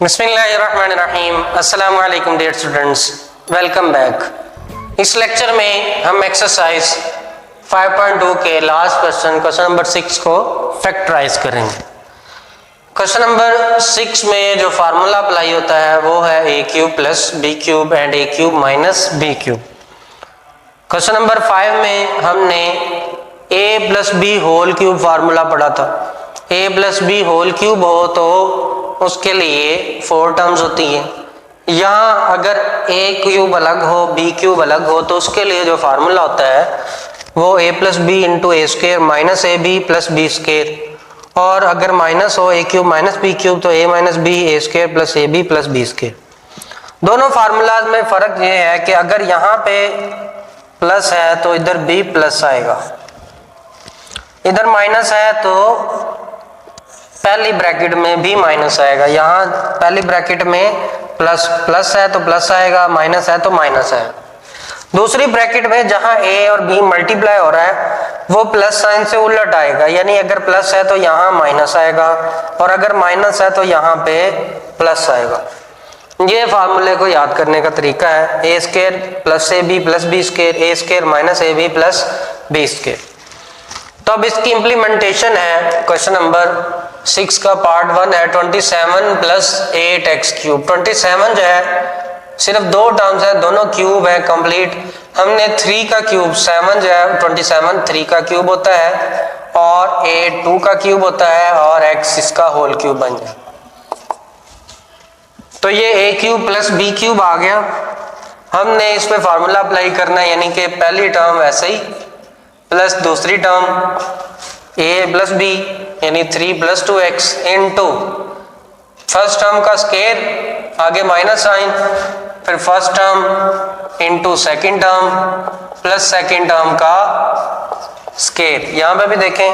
बिस्मिल्लाहिर्रहमानिर्रहीम। अस्सलाम वालेकुम डियर स्टूडेंट्स, वेलकम बैक। इस लेक्चर में हम एक्सरसाइज 5.2 के लास्ट क्वेश्चन नंबर 6 को फैक्टराइज करेंगे। क्वेश्चन नंबर 6 में जो फार्मूला अप्लाई होता है वो है A cube plus B cube and A cube minus B cube. Question number 5 में हमने A plus B whole cube formula पढ़ा था। A plus B whole cube हो तो उसके लिए 4 टर्म्स होती हैं। यहाँ अगर ए क्यूब अलग हो बी क्यूब अलग हो तो उसके लिए जो फार्मूला होता है वो A plus B into A square minus A B plus B square, और अगर माइनस हो A cube minus B cube तो A minus B A square plus A B plus B square. दोनों फार्मूलाज में फर्क ये है कि अगर यहाँ पे प्लस है तो इधर बी प्लस आएगा, इधर माइनस है तो पहली ब्रैकेट में भी माइनस आएगा। यहाँ पहली ब्रैकेट में प्लस है तो प्लस आएगा, माइनस है तो माइनस है। दूसरी ब्रैकेट में जहाँ ए और बी मल्टीप्लाई हो रहा है वो प्लस साइन से उलट आएगा, यानी अगर प्लस है तो यहाँ माइनस आएगा और अगर माइनस है तो यहाँ पे प्लस आएगा। ये फार्मूले को याद करने का तरीका है, A square plus A B plus B square, A square minus A B plus B square. तो अब इसकी इम्प्लीमेंटेशन है क्वेश्चन नंबर 6 का पार्ट 1 है 27 प्लस 8 एक्स क्यूब। 27 जो है सिर्फ दो टर्म्स है, दोनों क्यूब है कंप्लीट। हमने 3 का क्यूब 7 जो है 27 3 का क्यूब होता है और 8 2 का क्यूब होता है और x इसका होल क्यूब बन जाए। तो ये ए क्यूब प्लस बी क्यूब आ गया। हमने इस पे फार्मूला अप्लाई करना है, यानी कि पहली टर्म वैसे ही प्लस दूसरी टर्म ए प्लस बी यानी 3 plus 2x into first term का स्क्वायर आगे माइनस साइन, फिर first term into second term plus second term का स्क्वायर। यहाँ पे भी देखें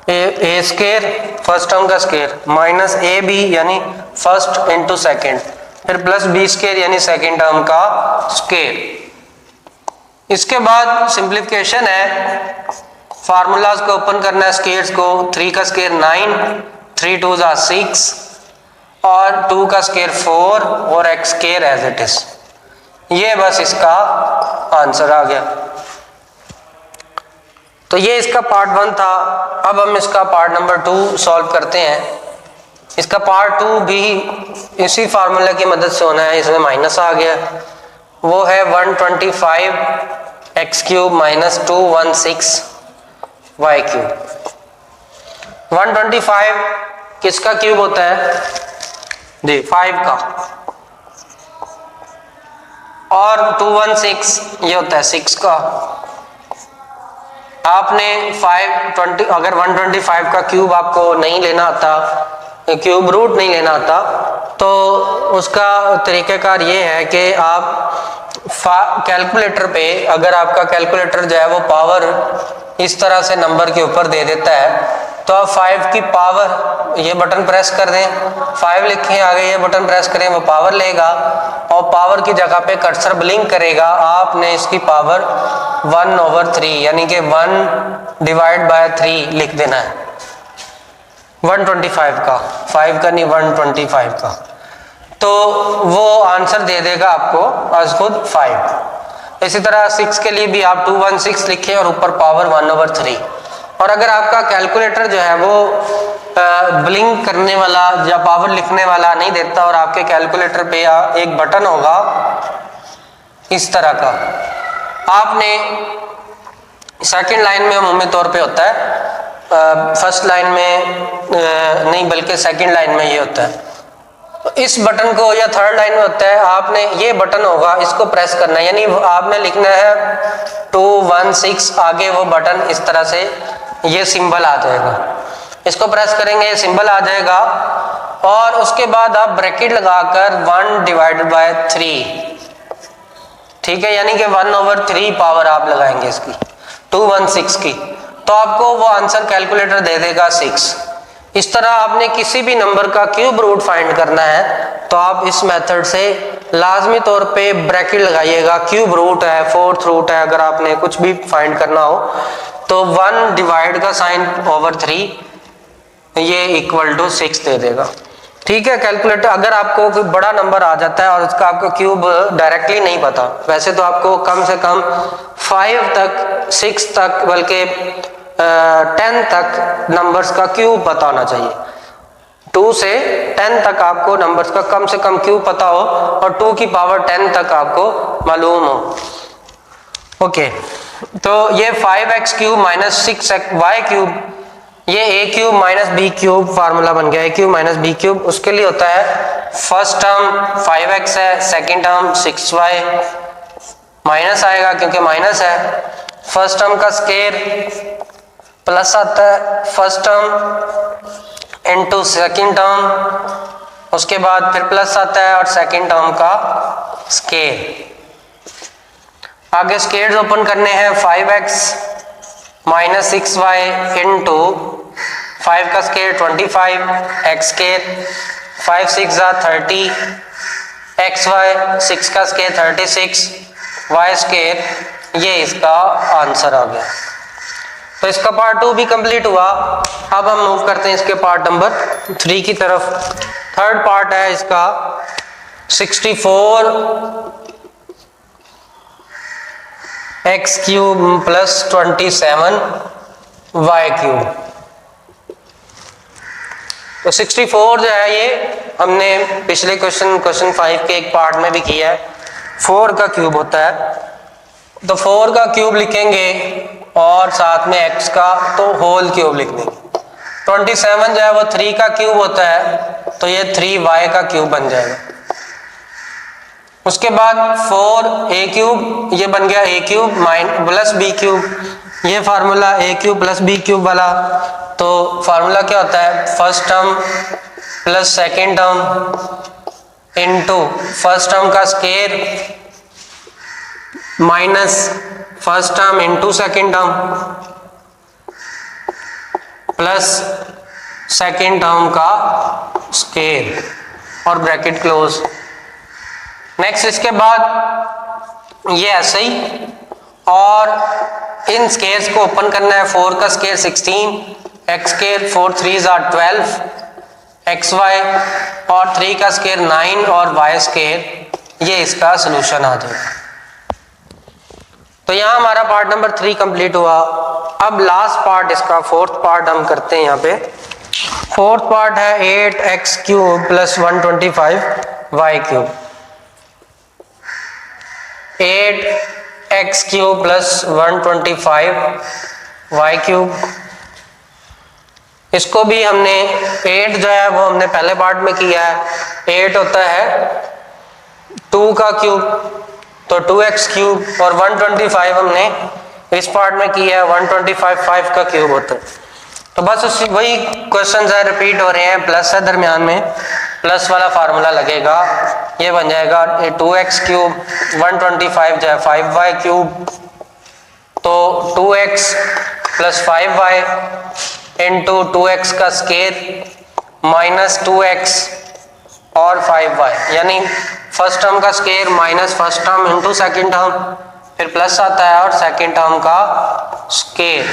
ए स्क्वायर फर्स्ट टर्म का स्क्वायर माइनस ए बी यानी फर्स्ट इनटू सेकंड, फिर प्लस बी स्क्वायर यानी सेकंड टर्म का स्क्वायर। इसके बाद सिंप्लीफिकेशन है, फार्मूलाज को ओपन करना है स्क्वायर्स को। 3 का स्क्वायर 9, 3 2 जा 6 और 2 का स्क्वायर 4 और x square as it is. ये बस इसका आंसर आ गया। तो ये इसका पार्ट 1 था। अब हम इसका पार्ट नंबर 2 सॉल्व करते हैं। इसका पार्ट 2 भी इसी फार्मूला की मदद से होना है। इसमें माइनस आ गया, वो है 125 x cube minus 216 y cube. 125 किसका क्यूब होता है जी 5 का, और 216 ये होता है 6 का। आपने 520 अगर 125 का क्यूब आपको नहीं लेना आता, क्यूब रूट नहीं लेना आता, तो उसका तरीक़ाकार ये है कि आप कैलकुलेटर पे अगर आपका कैलकुलेटर जो है वो पावर इस तरह से नंबर के ऊपर दे देता है तो आप 5 की पावर ये बटन प्रेस कर दें, 5 लिखें आगे ये बटन प्रेस करें, वो पावर लेगा और पावर की जगह पे कर्सर ब्लिंक करेगा। आपने इसकी पावर 1/3 यानी कि 1 डिवाइड बाय 3 लिख देना है 125 का, 5 का नहीं 125 का। तो वो आंसर दे देगा आपको आज खुद 5। इसी तरह 6 के लिए भी आप 216 लिखें और ऊपर पावर 1/3। और अगर आपका कैलकुलेटर जो है वो ब्लिंक करने वाला या पावर लिखने वाला नहीं देता और आपके कैलकुलेटर पे एक बटन होगा इस तरह का, आपने सेकंड लाइन में अमूमी तौर पे होता है, फर्स्ट लाइन में नहीं बल्कि सेकंड लाइन में ये होता है। तो इस बटन को या थर्ड लाइन में होता है, आपने ये बटन होगा इसको प्रेस करना है, यानी आपने लिखना है 216 आगे वो बटन इस तरह से ये सिंबल आ जाएगा, इसको प्रेस करेंगे ये सिंबल आ जाएगा और उसके बाद आप ब्रैकेट लगाकर 1 डिवाइडेड बाय 3, ठीक है, यानी कि 1/3 पावर आप लगाएंगे इसकी 216 की, तो आपको वो आंसर कैलकुलेटर दे देगा 6। इस तरह आपने किसी भी नंबर का क्यूब रूट फाइंड करना है तो आप इस मेथड से लाजमी तौर पे ब्रैकेट लगाइएगा। क्यूब रूट है, फोर्थ रूट है, अगर आपने कुछ भी फाइंड करना हो तो 1 डिवाइड का साइन ओवर 3 ये इक्वल टू 6 दे देगा। ठीक है। कैलकुलेटर अगर आपको कोई बड़ा नंबर आ जाता है और उसका आपको क्यूब डायरेक्टली नहीं पता, वैसे तो आपको कम से कम 5 तक 6 तक बल्कि 10 तक नंबर्स का क्यूब पता होना चाहिए। 2 से 10 तक आपको नंबर्स का कम से कम क्यूब पता हो और 2 की पावर 10 तक आपको मालूम हो। ओके, तो ये 5x cube minus 6y cube, ये a cube minus b cube formula बन गया। a cube minus b cube उसके लिए होता है फर्स्ट टर्म 5x है, सेकंड टर्म 6y, माइनस आएगा क्योंकि माइनस है। फर्स्ट टर्म का स्क्वायर प्लस आता है first term into second term, उसके बाद फिर प्लस आता है और सेकंड टर्म का स्क्वायर। आगे स्क्वायर्स ओपन करने हैं। 5x माइनस 6y इंटू 5 का स्क्वायर 25 x स्क्वायर, 5 6 जा 30 xy, 6 का स्क्वायर 36 y स्क्वायर, ये इसका आंसर आ गया। तो इसका पार्ट 2 भी कंप्लीट हुआ। अब हम मूव करते हैं इसके पार्ट नंबर 3 की तरफ। थर्ड पार्ट है इसका 64 x cube plus 27 y cube. तो 64 जो है ये हमने पिछले क्वेश्चन 5 के एक पार्ट में भी किया है। 4 का क्यूब होता है, तो 4 का क्यूब लिखेंगे और साथ में x का तो होल क्यूब लिख देंगे। 27 जो है वो 3 का क्यूब होता है, तो ये 3y का क्यूब बन जाएगा। उसके बाद 4a क्यूब, ये बन गया a cube plus b cube, ये formula a cube plus b cube वाला। तो फार्मूला क्या होता है, first term plus second term into first term का square minus first term into second term plus second term का स्क्वायर और bracket close. Next इसके बाद ये ऐसे ही, और इन स्क्वायर्स को ओपन करना है। 4 का square 16 x square, 4 3 are 12 xy, और 3 का स्क्वायर 9 और y स्क्वायर, ये इसका सलूशन आ जाएगा। तो यहाँ हमारा पार्ट नंबर 3 कंप्लीट हुआ। अब लास्ट पार्ट इसका फोर्थ पार्ट हम करते हैं। यहाँ पे फोर्थ पार्ट है 8x cube plus 125y cube. 8x cube plus 125y cube, इसको भी हमने 8 जो है वो हमने पहले पार्ट में किया है। 8 होता है 2 का क्यूब, तो 2x क्यूब, और 125 हमने इस पार्ट में किया है 125 5 का क्यूब होता है। तो बस उसी वही क्वेश्चन है रिपीट हो रहे हैं, प्लस है दरमियान में, प्लस वाला फार्मूला लगेगा, ये बन जाएगा 2x क्यूब 125 जो है 5y क्यूब, तो 2x plus 5y into 2x का स्क्वायर माइनस 2x और 5y, यानी फर्स्ट टर्म का square minus first term into second term, फिर प्लस आता है और सेकेंड टर्म का स्क्वायर।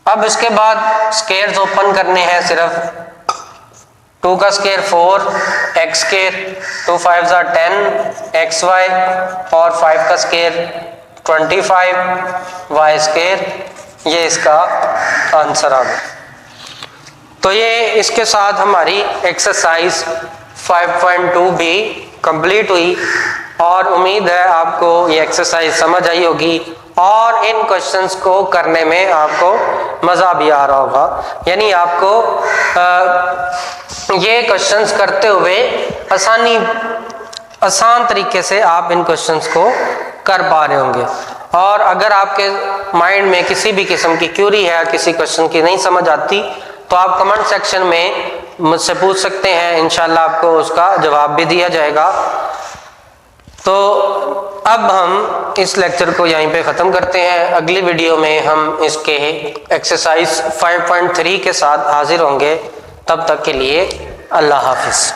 अब इसके बाद स्क्वायर्स ओपन करने हैं सिर्फ। 2 का square 4 x square, 2 5 are 10 xy, और 5 का स्क्वायर 25 y स्क्वायर, ये इसका आंसर आ गया। तो ये इसके साथ हमारी एक्सरसाइज 5.2 भी कंप्लीट हुई, और उम्मीद है आपको ये एक्सरसाइज समझ आई होगी और इन क्वेश्चंस को करने में आपको मज़ा भी आ रहा होगा। यानी आपको ये क्वेश्चंस करते हुए आसान तरीके से आप इन क्वेश्चंस को कर पा रहे होंगे। और अगर आपके माइंड में किसी भी किस्म की क्यूरी है, किसी क्वेश्चन की नहीं समझ आती, तो आप कमेंट सेक्शन में मुझसे पूछ सकते हैं, इंशाल्लाह आपको उसका जवाब भी दिया जाएगा। तो अब हम इस लेक्चर को यहीं पे ख़त्म करते हैं। अगली वीडियो में हम इसके एक्सरसाइज 5.3 के साथ हाजिर होंगे। तब तक के लिए अल्लाह हाफिज़।